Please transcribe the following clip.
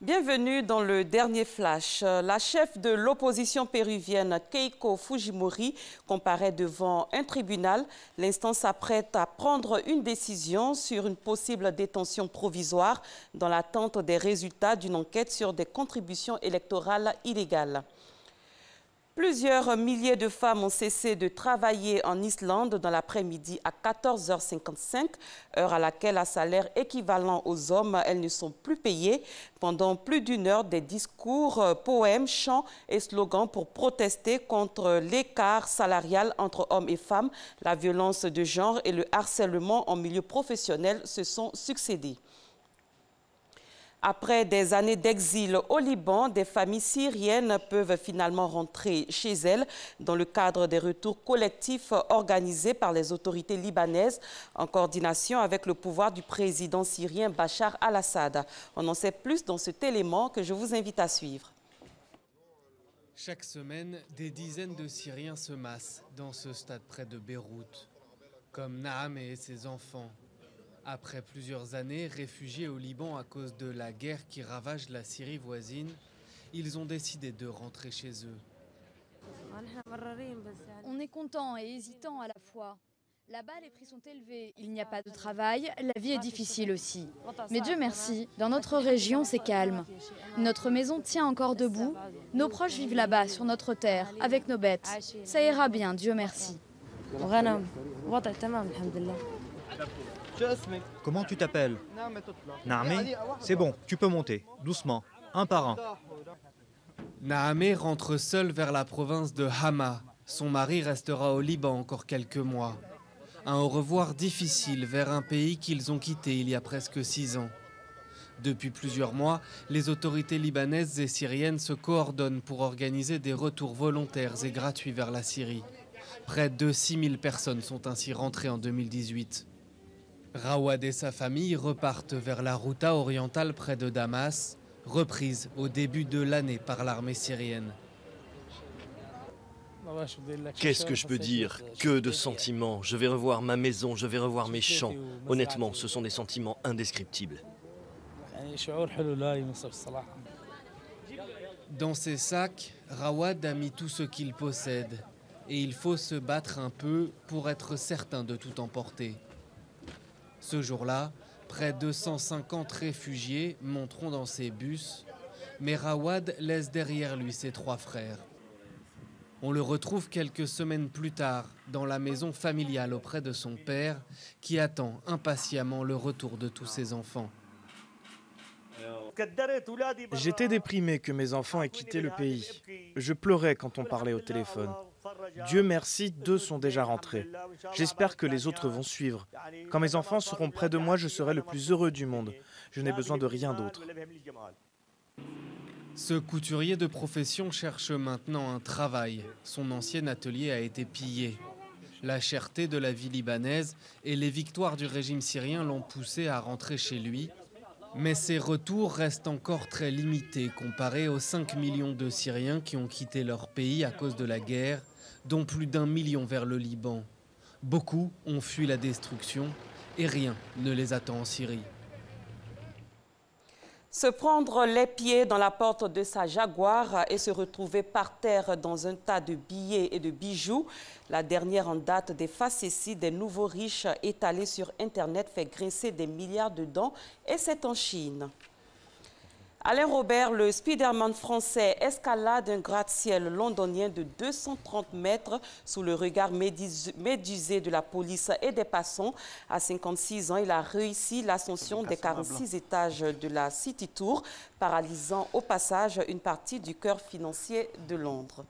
Bienvenue dans le dernier flash. La chef de l'opposition péruvienne, Keiko Fujimori, comparaît devant un tribunal. L'instance s'apprête à prendre une décision sur une possible détention provisoire dans l'attente des résultats d'une enquête sur des contributions électorales illégales. Plusieurs milliers de femmes ont cessé de travailler en Islande dans l'après-midi à 14h55, heure à laquelle, à salaire équivalent aux hommes, elles ne sont plus payées. Pendant plus d'une heure, des discours, poèmes, chants et slogans pour protester contre l'écart salarial entre hommes et femmes, la violence de genre et le harcèlement en milieu professionnel se sont succédés. Après des années d'exil au Liban, des familles syriennes peuvent finalement rentrer chez elles dans le cadre des retours collectifs organisés par les autorités libanaises en coordination avec le pouvoir du président syrien Bachar al-Assad. On en sait plus dans cet élément que je vous invite à suivre. Chaque semaine, des dizaines de Syriens se massent dans ce stade près de Beyrouth, comme Naam et ses enfants. Après plusieurs années réfugiés au Liban à cause de la guerre qui ravage la Syrie voisine, ils ont décidé de rentrer chez eux. On est content et hésitant à la fois. Là-bas, les prix sont élevés, il n'y a pas de travail, la vie est difficile aussi. Mais Dieu merci, dans notre région, c'est calme. Notre maison tient encore debout, nos proches vivent là-bas, sur notre terre, avec nos bêtes. Ça ira bien, Dieu merci. Comment tu t'appelles? Naamé? C'est bon, tu peux monter, doucement, un par un. Naamé rentre seul vers la province de Hama. Son mari restera au Liban encore quelques mois. Un au revoir difficile vers un pays qu'ils ont quitté il y a presque 6 ans. Depuis plusieurs mois, les autorités libanaises et syriennes se coordonnent pour organiser des retours volontaires et gratuits vers la Syrie. Près de 6000 personnes sont ainsi rentrées en 2018. Rawad et sa famille repartent vers la Ghouta orientale près de Damas, reprise au début de l'année par l'armée syrienne. Qu'est-ce que je peux dire? Que de sentiments. Je vais revoir ma maison, je vais revoir mes champs. Honnêtement, ce sont des sentiments indescriptibles. Dans ses sacs, Rawad a mis tout ce qu'il possède. Et il faut se battre un peu pour être certain de tout emporter. Ce jour-là, près de 150 réfugiés monteront dans ses bus, mais Rawad laisse derrière lui ses 3 frères. On le retrouve quelques semaines plus tard dans la maison familiale auprès de son père, qui attend impatiemment le retour de tous ses enfants. J'étais déprimé que mes enfants aient quitté le pays. Je pleurais quand on parlait au téléphone. Dieu merci, 2 sont déjà rentrés. J'espère que les autres vont suivre. Quand mes enfants seront près de moi, je serai le plus heureux du monde. Je n'ai besoin de rien d'autre. Ce couturier de profession cherche maintenant un travail. Son ancien atelier a été pillé. La cherté de la vie libanaise et les victoires du régime syrien l'ont poussé à rentrer chez lui. Mais ses retours restent encore très limités comparés aux 5 millions de Syriens qui ont quitté leur pays à cause de la guerre, dont plus d'1 million vers le Liban. Beaucoup ont fui la destruction et rien ne les attend en Syrie. Se prendre les pieds dans la porte de sa Jaguar et se retrouver par terre dans un tas de billets et de bijoux. La dernière en date des facéties des nouveaux riches étalés sur Internet fait grincer des milliards de dents, et c'est en Chine. Alain Robert, le Spiderman français, escalade un gratte-ciel londonien de 230 mètres sous le regard médusé de la police et des passants. À 56 ans, il a réussi l'ascension des 46 étages de la City Tour, paralysant au passage une partie du cœur financier de Londres.